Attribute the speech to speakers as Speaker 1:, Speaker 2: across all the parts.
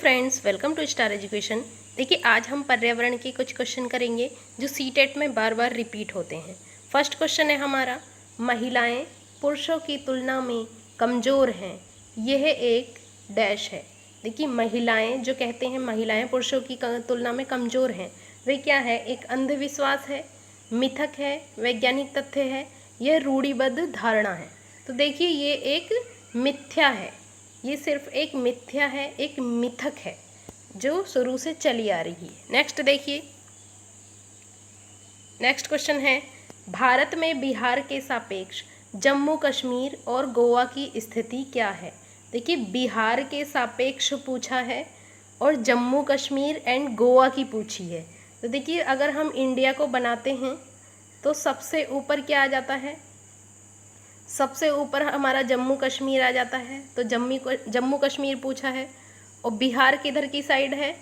Speaker 1: Friends, welcome to Star Education. देखिए, आज हम पर्यावरण के कुछ क्वेश्चन करेंगे जो सीटेट में बार बार रिपीट होते हैं। फर्स्ट क्वेश्चन है हमारा, महिलाएं पुरुषों की तुलना में कमज़ोर हैं, यह एक डैश है। देखिए, महिलाएं जो कहते हैं महिलाएं पुरुषों की तुलना में कमज़ोर हैं, वे क्या है? एक अंधविश्वास है, मिथक है, वैज्ञानिक तथ्य है, यह रूढ़िबद्ध धारणा है। तो देखिए, ये एक मिथ्या है, ये सिर्फ एक मिथ्या है, एक मिथक है जो शुरू से चली आ रही है। नेक्स्ट देखिए, नेक्स्ट क्वेश्चन है, भारत में बिहार के सापेक्ष जम्मू कश्मीर और गोवा की स्थिति क्या है? देखिए, बिहार के सापेक्ष पूछा है और जम्मू कश्मीर एंड गोवा की पूछी है। तो देखिए, अगर हम इंडिया को बनाते हैं तो सबसे ऊपर क्या आ जाता है? सबसे ऊपर हमारा जम्मू कश्मीर आ जाता है। तो जम्मू कश्मीर पूछा है। और बिहार किधर की साइड है?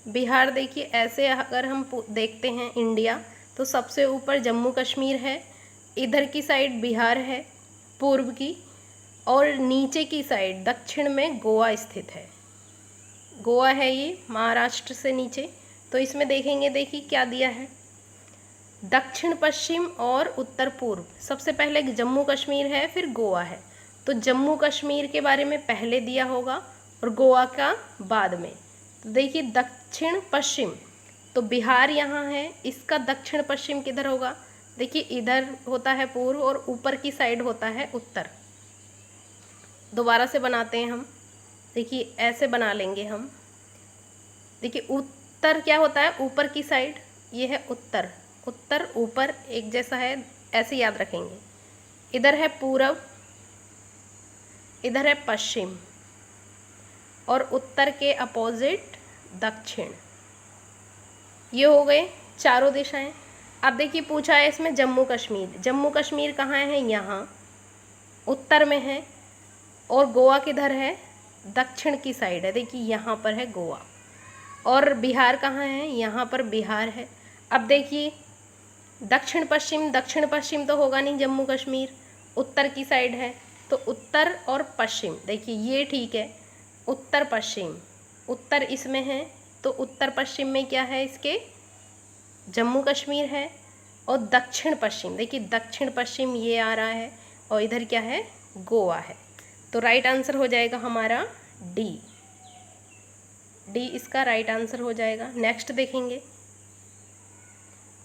Speaker 1: बिहार देखिए, ऐसे अगर हम देखते हैं इंडिया, तो सबसे ऊपर जम्मू कश्मीर है, इधर की साइड बिहार है पूर्व की, और नीचे की साइड दक्षिण में गोवा स्थित है। गोवा है ये महाराष्ट्र से नीचे। तो इसमें देखेंगे, देखिए क्या दिया है, दक्षिण पश्चिम और उत्तर पूर्व। सबसे पहले जम्मू कश्मीर है, फिर गोवा है। तो जम्मू कश्मीर के बारे में पहले दिया होगा और गोवा का बाद में। तो देखिए, दक्षिण पश्चिम, तो बिहार यहाँ है, इसका दक्षिण पश्चिम किधर होगा? देखिए, इधर होता है पूर्व और ऊपर की साइड होता है उत्तर। दोबारा से बनाते हैं हम। देखिए, ऐसे बना लेंगे हम। देखिए, उत्तर क्या होता है? ऊपर की साइड, ये है उत्तर। उत्तर ऊपर एक जैसा है, ऐसे याद रखेंगे। इधर है पूर्व, इधर है पश्चिम, और उत्तर के अपोजिट दक्षिण। ये हो गए चारों दिशाएं। अब देखिए, पूछा है इसमें जम्मू कश्मीर। जम्मू कश्मीर कहाँ है? यहाँ उत्तर में है। और गोवा किधर है? दक्षिण की साइड है। देखिए, यहाँ पर है गोवा। और बिहार कहाँ है? यहाँ पर बिहार है। अब देखिए, दक्षिण पश्चिम तो होगा नहीं जम्मू कश्मीर, उत्तर की साइड है। तो उत्तर और पश्चिम, देखिए ये ठीक है, उत्तर पश्चिम, उत्तर इसमें है, तो उत्तर पश्चिम में क्या है इसके? जम्मू कश्मीर है। और दक्षिण पश्चिम, देखिए दक्षिण पश्चिम ये आ रहा है, और इधर क्या है? गोवा है। तो राइट आंसर हो जाएगा हमारा डी। डी इसका राइट आंसर हो जाएगा। नेक्स्ट देखेंगे,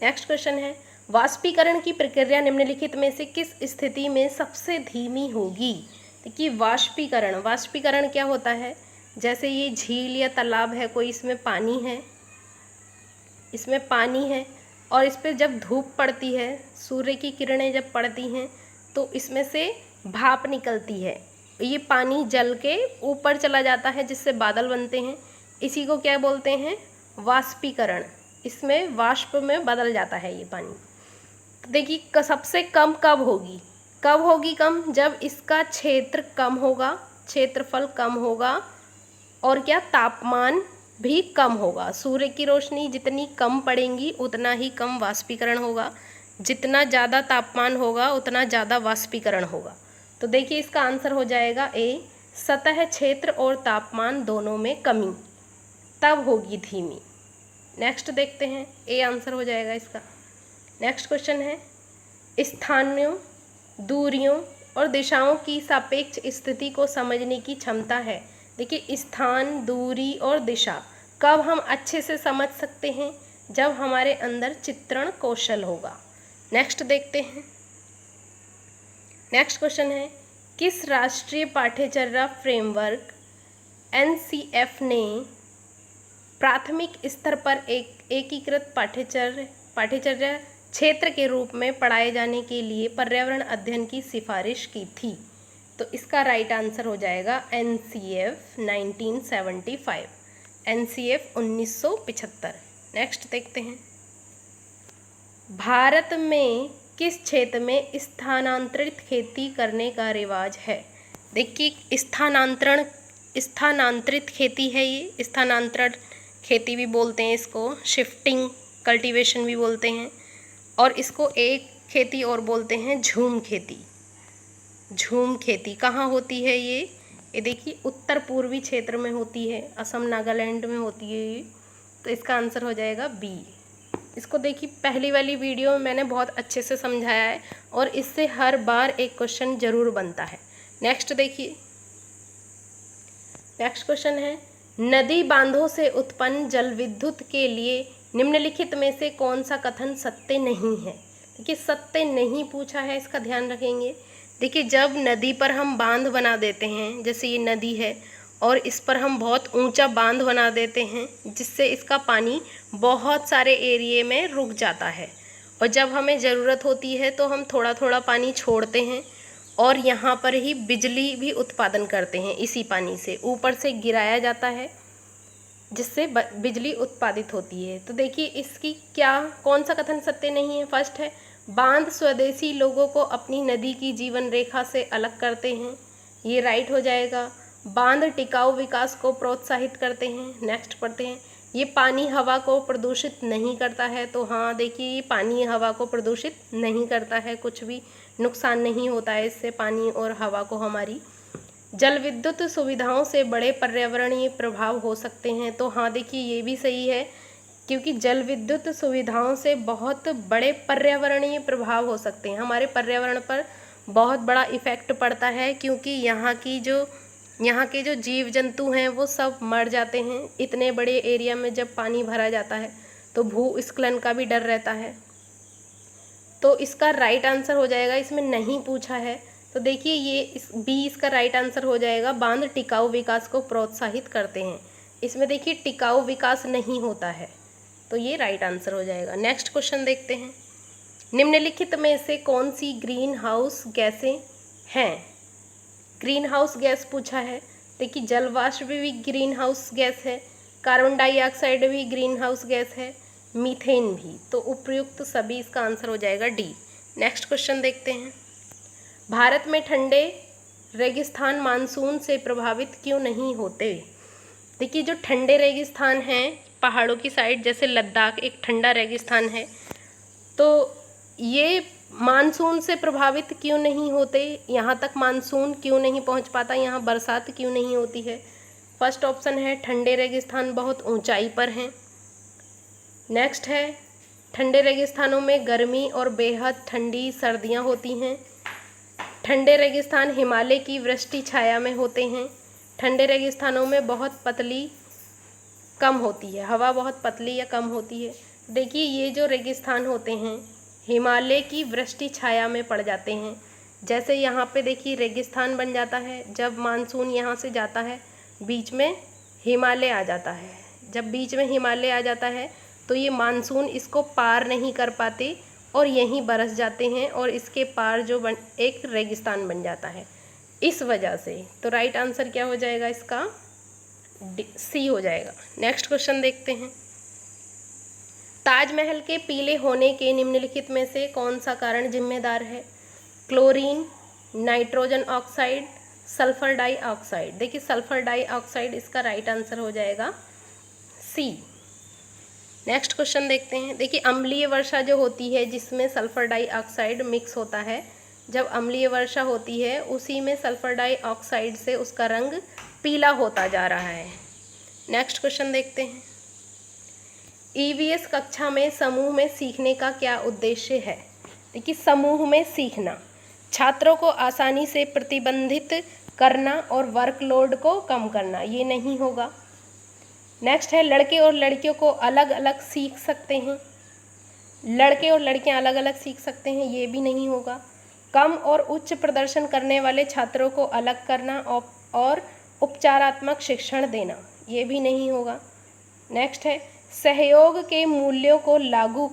Speaker 1: नेक्स्ट क्वेश्चन है, वाष्पीकरण की प्रक्रिया निम्नलिखित में से किस स्थिति में सबसे धीमी होगी? देखिए, वाष्पीकरण क्या होता है? जैसे ये झील या तालाब है कोई, इसमें पानी है, इसमें पानी है, और इस पर जब धूप पड़ती है, सूर्य की किरणें जब पड़ती हैं, तो इसमें से भाप निकलती है। ये पानी जल के ऊपर चला जाता है, जिससे बादल बनते हैं। इसी को क्या बोलते हैं? वाष्पीकरण। इसमें वाष्प में बदल जाता है ये पानी। देखिए, सबसे कम कब होगी? कब होगी कम? जब इसका क्षेत्र कम होगा, क्षेत्रफल कम होगा, और क्या, तापमान भी कम होगा। सूर्य की रोशनी जितनी कम पड़ेगी उतना ही कम वाष्पीकरण होगा। जितना ज़्यादा तापमान होगा उतना ज़्यादा वाष्पीकरण होगा। तो देखिए, इसका आंसर हो जाएगा ए, सतह क्षेत्र और तापमान दोनों में कमी, तब होगी धीमी। नेक्स्ट देखते हैं, ए आंसर हो जाएगा इसका। नेक्स्ट क्वेश्चन है, स्थानों, दूरियों और दिशाओं की सापेक्ष स्थिति को समझने की क्षमता है। देखिए, स्थान, दूरी और दिशा कब हम अच्छे से समझ सकते हैं? जब हमारे अंदर चित्रण कौशल होगा। नेक्स्ट देखते हैं, नेक्स्ट क्वेश्चन है, किस राष्ट्रीय पाठ्यचर्या फ्रेमवर्क NCF ने प्राथमिक स्तर पर एक एकीकृत पाठ्यचर्या क्षेत्र के रूप में पढ़ाए जाने के लिए पर्यावरण अध्ययन की सिफारिश की थी? तो इसका राइट आंसर हो जाएगा NCF 1975, NCF 1975। नेक्स्ट देखते हैं, भारत में किस क्षेत्र में स्थानांतरित खेती करने का रिवाज है? देखिए, स्थानांतरित खेती है ये, स्थानांतरण खेती भी बोलते हैं इसको, शिफ्टिंग कल्टीवेशन भी बोलते हैं, और इसको एक खेती और बोलते हैं झूम खेती। झूम खेती कहाँ होती है? ये ये देखिए उत्तर पूर्वी क्षेत्र में होती है, असम नागालैंड में होती है ये, तो इसका आंसर हो जाएगा बी। इसको देखिए पहली वाली वीडियो में मैंने बहुत अच्छे से समझाया है और इससे हर बार एक क्वेश्चन जरूर बनता है। नेक्स्ट देखिए, नेक्स्ट क्वेश्चन है, नदी बांधों से उत्पन्न जल विद्युत के लिए निम्नलिखित में से कौन सा कथन सत्य नहीं है। देखिए सत्य नहीं पूछा है, इसका ध्यान रखेंगे। देखिए जब नदी पर हम बांध बना देते हैं, जैसे ये नदी है और इस पर हम बहुत ऊंचा बांध बना देते हैं जिससे इसका पानी बहुत सारे एरिए में रुक जाता है, और जब हमें ज़रूरत होती है तो हम थोड़ा थोड़ा पानी छोड़ते हैं और यहाँ पर ही बिजली भी उत्पादन करते हैं। इसी पानी से ऊपर से गिराया जाता है जिससे बिजली उत्पादित होती है। तो देखिए इसकी क्या कौन सा कथन सत्य नहीं है। फर्स्ट है, बांध स्वदेशी लोगों को अपनी नदी की जीवन रेखा से अलग करते हैं, ये राइट हो जाएगा। बांध टिकाऊ विकास को प्रोत्साहित करते हैं। नेक्स्ट पढ़ते हैं, ये पानी हवा को प्रदूषित नहीं करता है। तो हाँ देखिए ये पानी हवा को प्रदूषित नहीं करता है, कुछ भी नुकसान नहीं होता है इससे पानी और हवा को हमारी। जल विद्युत सुविधाओं से बड़े पर्यावरणीय प्रभाव हो सकते हैं। तो हाँ देखिए ये भी सही है, क्योंकि जल विद्युत सुविधाओं से बहुत बड़े पर्यावरणीय प्रभाव हो सकते हैं, हमारे पर्यावरण पर बहुत बड़ा इफ़ेक्ट पड़ता है, क्योंकि यहाँ के जो जीव जंतु हैं वो सब मर जाते हैं। इतने बड़े एरिया में जब पानी भरा जाता है तो भूस्खलन का भी डर रहता है। तो इसका राइट आंसर हो जाएगा, इसमें नहीं पूछा है तो देखिए ये इसका राइट आंसर हो जाएगा। बांध टिकाऊ विकास को प्रोत्साहित करते हैं, इसमें देखिए टिकाऊ विकास नहीं होता है, तो ये राइट आंसर हो जाएगा। नेक्स्ट क्वेश्चन देखते हैं, निम्नलिखित में से कौन सी ग्रीन हाउस गैसें हैं। ग्रीन हाउस गैस पूछा है। देखिए जलवाष्प भी ग्रीन हाउस गैस है, कार्बन डाइऑक्साइड भी ग्रीन हाउस गैस है, मीथेन भी। तो उपयुक्त सभी इसका आंसर हो जाएगा डी। नेक्स्ट क्वेश्चन देखते हैं, भारत में ठंडे रेगिस्तान मानसून से प्रभावित क्यों नहीं होते। देखिए जो ठंडे रेगिस्तान हैं पहाड़ों की साइड, जैसे लद्दाख एक ठंडा रेगिस्तान है, तो ये मानसून से प्रभावित क्यों नहीं होते, यहाँ तक मानसून क्यों नहीं पहुँच पाता, यहाँ बरसात क्यों नहीं होती है। फर्स्ट ऑप्शन है ठंडे रेगिस्तान बहुत ऊंचाई पर हैं। नेक्स्ट है ठंडे रेगिस्तानों में गर्मी और बेहद ठंडी सर्दियाँ होती हैं। ठंडे रेगिस्तान हिमालय की वृष्टि छाया में होते हैं। ठंडे रेगिस्तानों में बहुत पतली कम होती है, हवा बहुत पतली या कम होती है। देखिए ये जो रेगिस्तान होते हैं हिमालय की वृष्टि छाया में पड़ जाते हैं। जैसे यहाँ पे देखिए रेगिस्तान बन जाता है, जब मानसून यहाँ से जाता है बीच में हिमालय आ जाता है। जब बीच में हिमालय आ जाता है तो ये मानसून इसको पार नहीं कर पाते और यहीं बरस जाते हैं और इसके पार जो एक रेगिस्तान बन जाता है इस वजह से। तो राइट आंसर क्या हो जाएगा इसका, सी हो जाएगा। नेक्स्ट क्वेश्चन देखते हैं, ताजमहल के पीले होने के निम्नलिखित में से कौन सा कारण जिम्मेदार है। Chlorine, nitrogen oxide, sulphur dioxide. देखिए सल्फर डाइऑक्साइड इसका राइट आंसर हो जाएगा सी। नेक्स्ट क्वेश्चन देखते हैं, देखिए अम्लीय वर्षा जो होती है जिसमें सल्फर डाइऑक्साइड मिक्स होता है, जब अम्लीय वर्षा होती है उसी में सल्फर डाइऑक्साइड से उसका रंग पीला होता जा रहा है। नेक्स्ट क्वेश्चन देखते हैं, ईवीएस कक्षा में समूह में सीखने का क्या उद्देश्य है। देखिए समूह में सीखना छात्रों को आसानी से प्रतिबंधित करना और वर्कलोड को कम करना, ये नहीं होगा। नेक्स्ट है लड़के और लड़कियों को अलग अलग सीख सकते हैं, लड़के और लड़कियां अलग अलग सीख सकते हैं, ये भी नहीं होगा। कम और उच्च प्रदर्शन करने वाले छात्रों को अलग करना और उपचारात्मक शिक्षण देना, ये भी नहीं होगा। नेक्स्ट है सहयोग के मूल्यों को लागू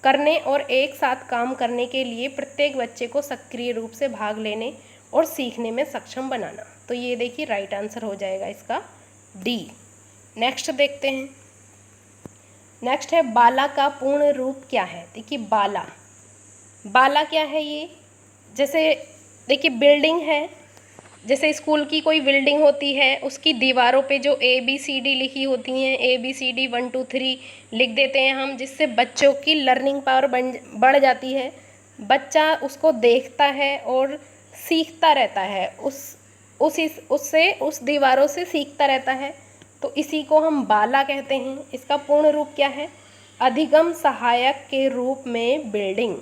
Speaker 1: करने और एक साथ काम करने के लिए प्रत्येक बच्चे को सक्रिय रूप से भाग लेने और सीखने में सक्षम बनाना। तो ये देखिए राइट आंसर हो जाएगा इसका डी। नेक्स्ट देखते हैं, नेक्स्ट है बाला का पूर्ण रूप क्या है। देखिए बाला क्या है, ये जैसे देखिए बिल्डिंग है, जैसे स्कूल की कोई बिल्डिंग होती है उसकी दीवारों पे जो ABCD लिखी होती हैं, ABCD 1 2 3 लिख देते हैं हम, जिससे बच्चों की लर्निंग पावर बढ़ जाती है। बच्चा उसको देखता है और सीखता रहता है, उस दीवारों से सीखता रहता है, तो इसी को हम बाला कहते हैं। इसका पूर्ण रूप क्या है? अधिगम सहायक के रूप में बिल्डिंग।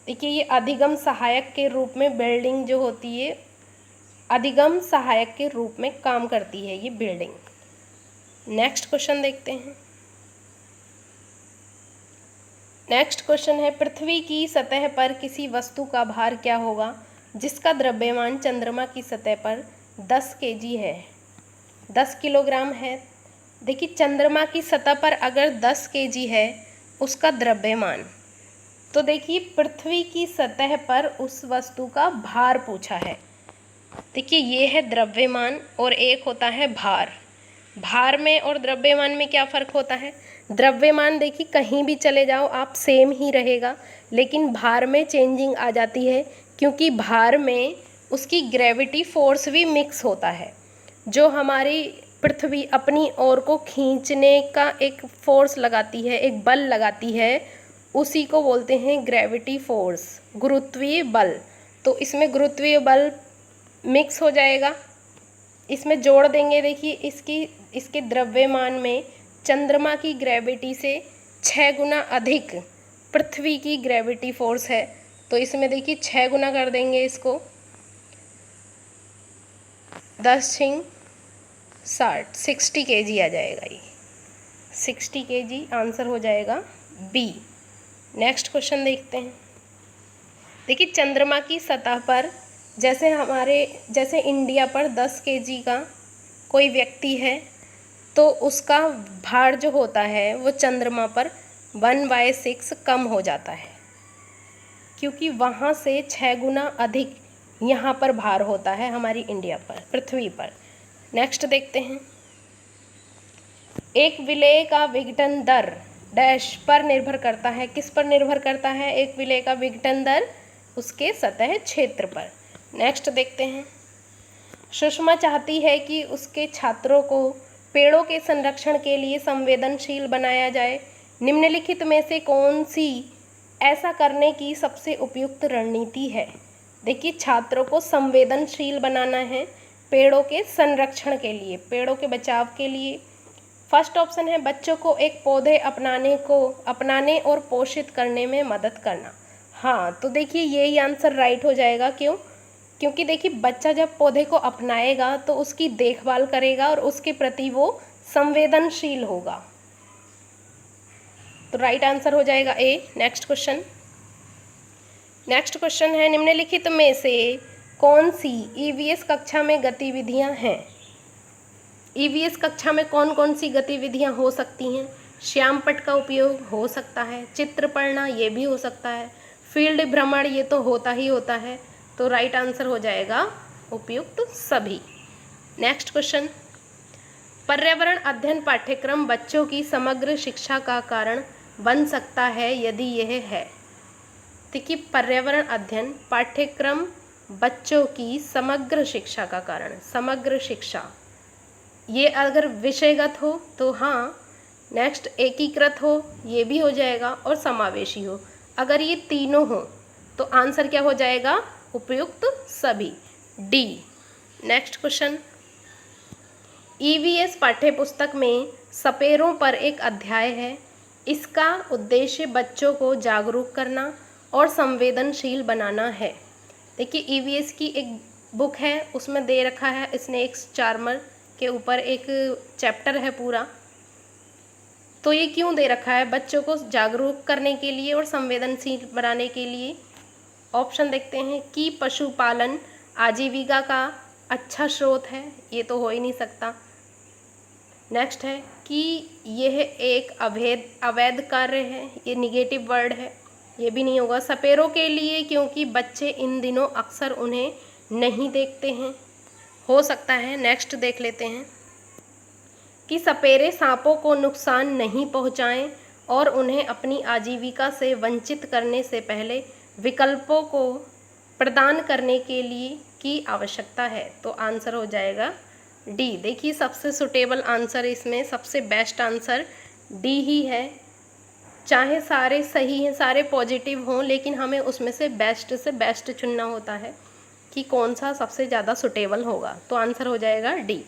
Speaker 1: देखिए ये अधिगम सहायक के रूप में बिल्डिंग जो होती है, अधिगम सहायक के रूप में काम करती है ये बिल्डिंग। नेक्स्ट क्वेश्चन देखते हैं। नेक्स्ट क्वेश्चन है, पृथ्वी की सतह पर किसी वस्तु का भार क्या होगा जिसका द्रव्यमान चंद्रमा की सतह पर 10 kg है, 10 किलोग्राम है। देखिए चंद्रमा की सतह पर अगर 10 kg है उसका द्रव्यमान, तो देखिए पृथ्वी की सतह पर उस वस्तु का भार पूछा है। देखिए ये है द्रव्यमान और एक होता है भार। भार में और द्रव्यमान में क्या फ़र्क होता है? द्रव्यमान देखिए कहीं भी चले जाओ आप सेम ही रहेगा, लेकिन भार में चेंजिंग आ जाती है, क्योंकि भार में उसकी ग्रेविटी फोर्स भी मिक्स होता है। जो हमारी पृथ्वी अपनी ओर को खींचने का एक फोर्स लगाती है, एक बल लगाती है, उसी को बोलते हैं ग्रेविटी फोर्स, गुरुत्वीय बल। तो इसमें गुरुत्वीय बल मिक्स हो जाएगा, इसमें जोड़ देंगे। देखिए इसके द्रव्यमान में चंद्रमा की ग्रेविटी से 6 गुना अधिक पृथ्वी की ग्रेविटी फोर्स है, तो इसमें देखिए 6 गुना कर देंगे इसको, 10 × 60, 60 kg आ जाएगा। ये 60 kg आंसर हो जाएगा बी। नेक्स्ट क्वेश्चन देखते हैं। देखिए चंद्रमा की सतह पर जैसे इंडिया पर 10 kg का कोई व्यक्ति है, तो उसका भार जो होता है वो चंद्रमा पर 1/6 कम हो जाता है, क्योंकि वहाँ से 6 गुना अधिक यहाँ पर भार होता है हमारी इंडिया पर, पृथ्वी पर। नेक्स्ट देखते हैं। एक विलेय का विघटन दर डैश पर निर्भर करता है। किस पर निर्भर करता है एक विलेय का विघटन दर? उसके सतह क्षेत्र पर। नेक्स्ट देखते हैं। सुषमा चाहती है कि उसके छात्रों को पेड़ों के संरक्षण के लिए संवेदनशील बनाया जाए। निम्नलिखित में से कौन सी ऐसा करने की सबसे उपयुक्त रणनीति है? देखिए छात्रों को संवेदनशील बनाना है पेड़ों के संरक्षण के लिए, पेड़ों के बचाव के लिए। फर्स्ट ऑप्शन है बच्चों को एक पौधे अपनाने और पोषित करने में मदद करना। हाँ, तो देखिए यही आंसर राइट हो जाएगा। क्यों? क्योंकि देखिए बच्चा जब पौधे को अपनाएगा तो उसकी देखभाल करेगा और उसके प्रति वो संवेदनशील होगा, तो राइट आंसर हो जाएगा ए। नेक्स्ट क्वेश्चन है, निम्नलिखित में से कौन सी ईवीएस कक्षा में गतिविधियां हैं? ईवीएस कक्षा में कौन कौन सी गतिविधियां हो सकती हैं? श्यामपट्ट का उपयोग हो सकता है, चित्र पढ़ना ये भी हो सकता है, फील्ड भ्रमण ये तो होता ही होता है, तो राइट आंसर हो जाएगा उपयुक्त सभी। नेक्स्ट क्वेश्चन, पर्यावरण अध्ययन पाठ्यक्रम बच्चों की समग्र शिक्षा का कारण बन सकता है यदि यह है। देखिए पर्यावरण अध्ययन पाठ्यक्रम बच्चों की समग्र शिक्षा का कारण, समग्र शिक्षा ये अगर विषयगत हो तो हाँ। नेक्स्ट एकीकृत हो ये भी हो जाएगा, और समावेशी हो। अगर ये तीनों हो तो आंसर क्या हो जाएगा? उपयुक्त सभी, डी। नेक्स्ट क्वेश्चन, ईवीएस पाठ्यपुस्तक में सपेरों पर एक अध्याय है। इसका उद्देश्य बच्चों को जागरूक करना और संवेदनशील बनाना है। देखिए ईवीएस की एक बुक है, उसमें दे रखा है स्नेक चार्मर के ऊपर एक चैप्टर है पूरा। तो ये क्यों दे रखा है? बच्चों को जागरूक करने के लिए और संवेदनशील बनाने के लिए। ऑप्शन देखते हैं कि पशुपालन आजीविका का अच्छा स्रोत है, ये तो हो ही नहीं सकता। नेक्स्ट है कि यह एक अवैध कार्य है, ये निगेटिव वर्ड है, ये भी नहीं होगा। सपेरों के लिए क्योंकि बच्चे इन दिनों अक्सर उन्हें नहीं देखते हैं, हो सकता है। नेक्स्ट देख लेते हैं कि सपेरे सांपों को नुकसान नहीं पहुंचाएं और उन्हें अपनी आजीविका से वंचित करने से पहले विकल्पों को प्रदान करने के लिए की आवश्यकता है, तो आंसर हो जाएगा डी। देखिए सबसे सुटेबल आंसर, इसमें सबसे बेस्ट आंसर डी ही है। चाहे सारे सही हैं, सारे पॉजिटिव हों, लेकिन हमें उसमें से बेस्ट चुनना होता है। कि कौन सा सबसे ज़्यादा सुटेबल होगा, तो आंसर हो जाएगा डी।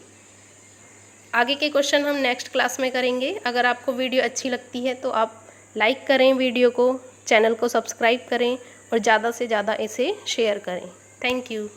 Speaker 1: आगे के क्वेश्चन हम नेक्स्ट क्लास में करेंगे। अगर आपको वीडियो अच्छी लगती है तो आप लाइक करें वीडियो को, चैनल को सब्सक्राइब करें और ज़्यादा से ज़्यादा इसे शेयर करें। Thank you.